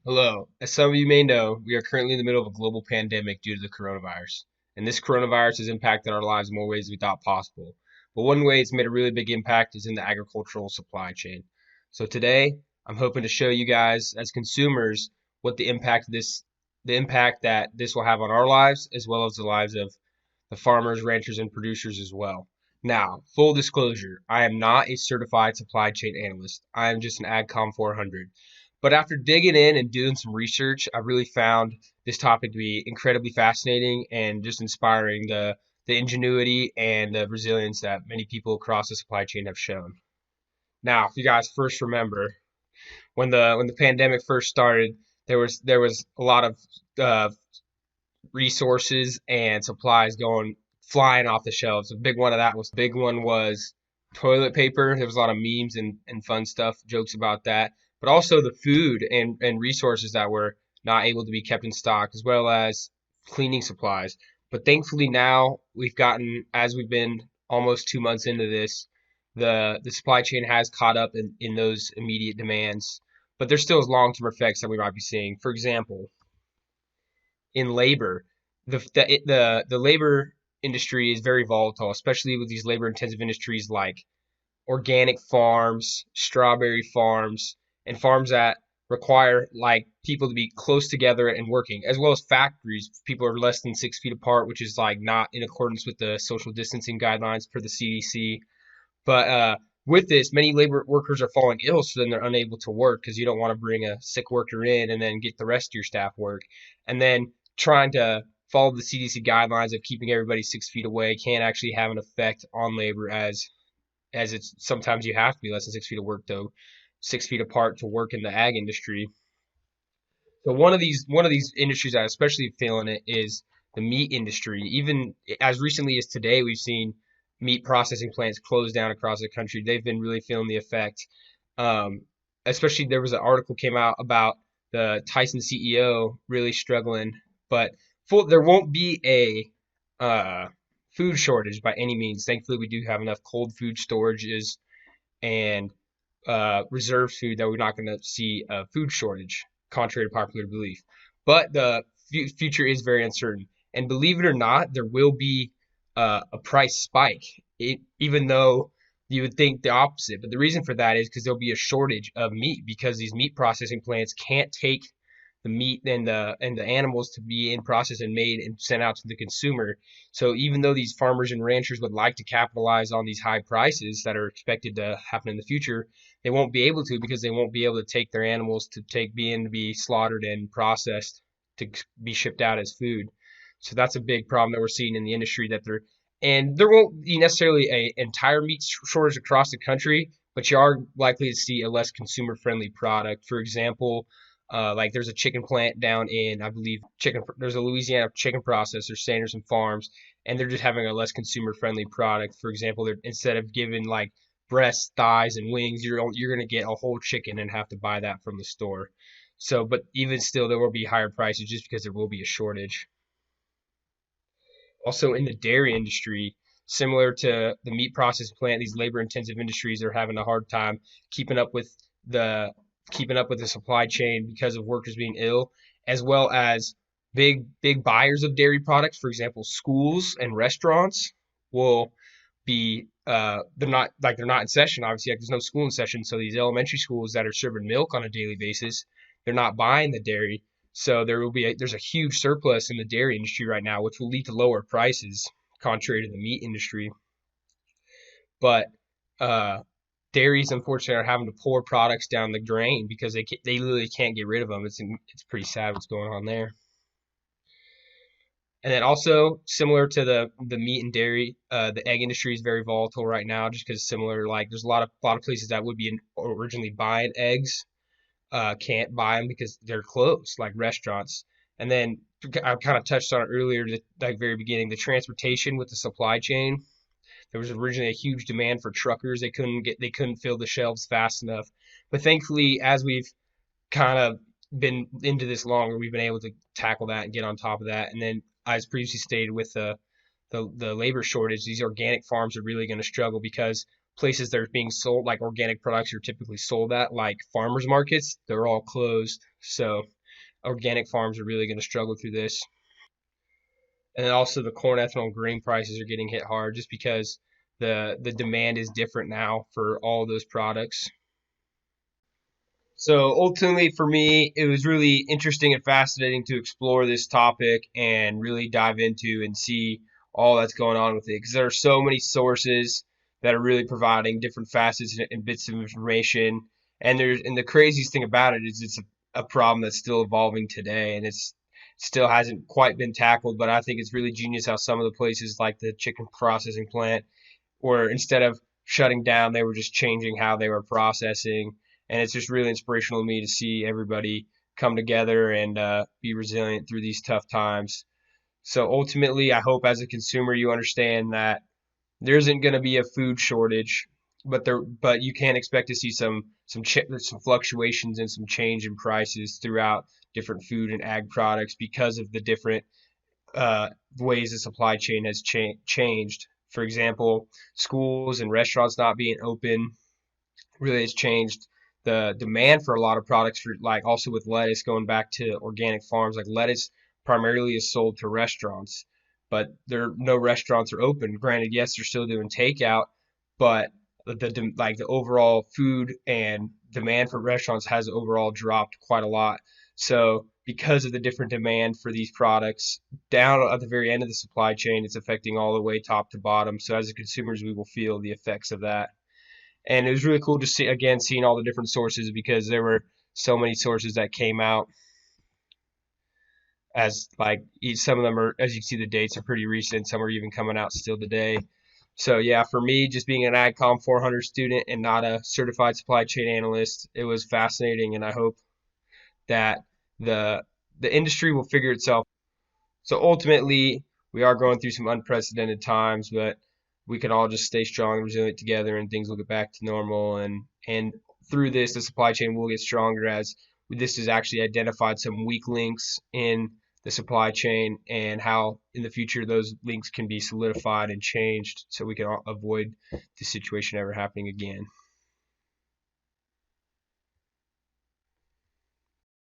Hello. As some of you may know, we are currently in the middle of a global pandemic due to the coronavirus. And this coronavirus has impacted our lives in more ways than we thought possible. But one way it's made a really big impact is in the agricultural supply chain. So today, I'm hoping to show you guys as consumers what the impact that this will have on our lives as well as the lives of the farmers, ranchers, and producers as well. Now, full disclosure, I am not a certified supply chain analyst. I am just an AGCOM 400. But after digging in and doing some research, I really found this topic to be incredibly fascinating and just inspiring the ingenuity and the resilience that many people across the supply chain have shown. Now, if you guys first remember, when the pandemic first started, there was a lot of uh, resources and supplies going flying off the shelves. A big one was toilet paper. There was a lot of memes and fun stuff, jokes about that, but also the food and resources that were not able to be kept in stock, as well as cleaning supplies. But thankfully now as we've been almost 2 months into this, the supply chain has caught up in those immediate demands. But there's still long-term effects that we might be seeing. For example, in labor, the labor industry is very volatile, especially with these labor intensive industries like organic farms, strawberry farms, and farms that require like people to be close together and working, as well as factories. People are less than 6 feet apart, which is like not in accordance with the social distancing guidelines per the CDC. But with this, many labor workers are falling ill, so then they're unable to work because you don't want to bring a sick worker in and then get the rest of your staff work. And then trying to follow the CDC guidelines of keeping everybody 6 feet away can actually have an effect on labor as it's sometimes you have to be less than 6 feet of work though, 6 feet apart to work in the ag industry. So one of these industries that especially feeling it is the meat industry. Even as recently as today, we've seen meat processing plants close down across the country. They've been really feeling the effect. Um, Especially there was an article came out about the Tyson CEO really struggling, but there won't be a food shortage by any means. Thankfully, we do have enough cold food storages and reserve food that we're not going to see a food shortage, contrary to popular belief. But the future is very uncertain. And believe it or not, there will be a price spike, even though you would think the opposite. But the reason for that is because there'll be a shortage of meat because these meat processing plants can't take the meat and the animals to be in process and made and sent out to the consumer. So even though these farmers and ranchers would like to capitalize on these high prices that are expected to happen in the future, they won't be able to because they won't be able to take their animals to be slaughtered and processed to be shipped out as food. So that's a big problem that we're seeing in the industry and there won't be necessarily a entire meat shortage across the country, but you are likely to see a less consumer friendly product. For example, like there's a chicken plant down in, I believe, there's a Louisiana chicken processor, Sanderson Farms, and they're just having a less consumer friendly product. For example, they're instead of giving like breasts, thighs, and wings, you're gonna get a whole chicken and have to buy that from the store. So, but even still, there will be higher prices just because there will be a shortage. Also, in the dairy industry, similar to the meat processing plant, these labor-intensive industries are having a hard time keeping up with the the supply chain because of workers being ill, as well as big buyers of dairy products. For example, schools and restaurants will be they're not in session obviously, like there's no school in session, so these elementary schools that are serving milk on a daily basis, they're not buying the dairy, so there's a huge surplus in the dairy industry right now, which will lead to lower prices contrary to the meat industry. But uh dairies unfortunately are having to pour products down the drain because they literally can't get rid of them. It's pretty sad what's going on there. And then also similar to the meat and dairy, the egg industry is very volatile right now, just because similar like there's a lot of places that would be originally buying eggs, can't buy them because they're closed, like restaurants. And then I kind of touched on it earlier, like very beginning, the transportation with the supply chain. There was originally a huge demand for truckers. They couldn't fill the shelves fast enough. But thankfully, as we've kind of been into this longer, we've been able to tackle that and get on top of that. And then, as previously stated, with the labor shortage, these organic farms are really going to struggle because places that are being sold, like organic products are typically sold at, like farmers markets, they're all closed. So organic farms are really going to struggle through this. And then also the corn, ethanol, and grain prices are getting hit hard just because the demand is different now for all those products. So ultimately, for me, it was really interesting and fascinating to explore this topic and really dive into and see all that's going on with it because there are so many sources that are really providing different facets and bits of information. And the craziest thing about it is it's a problem that's still evolving today, and it's still hasn't quite been tackled. But I think it's really genius how some of the places like the chicken processing plant, where instead of shutting down, they were just changing how they were processing. And it's just really inspirational to me to see everybody come together and be resilient through these tough times. So ultimately, I hope as a consumer you understand that there isn't going to be a food shortage, but you can expect to see some fluctuations and some change in prices throughout different food and ag products because of the different uh, ways the supply chain has changed. For example, schools and restaurants not being open really has changed the demand for a lot of products for like also with lettuce going back to organic farms. Like lettuce primarily is sold to restaurants, but no restaurants are open. Granted, yes, they're still doing takeout, but the overall food and demand for restaurants has overall dropped quite a lot. So because of the different demand for these products down at the very end of the supply chain, it's affecting all the way top to bottom. So as consumers, we will feel the effects of that. And it was really cool to see again seeing all the different sources because there were so many sources that came out as like some of them are, as you can see, the dates are pretty recent. Some are even coming out still today. So yeah, for me, just being an AGCOM 400 student and not a certified supply chain analyst, it was fascinating, and I hope that the the industry will figure itself. So ultimately, we are going through some unprecedented times, but we can all just stay strong and resilient together, and things will get back to normal. And through this, the supply chain will get stronger as this has actually identified some weak links in the supply chain and how in the future those links can be solidified and changed so we can avoid the situation ever happening again.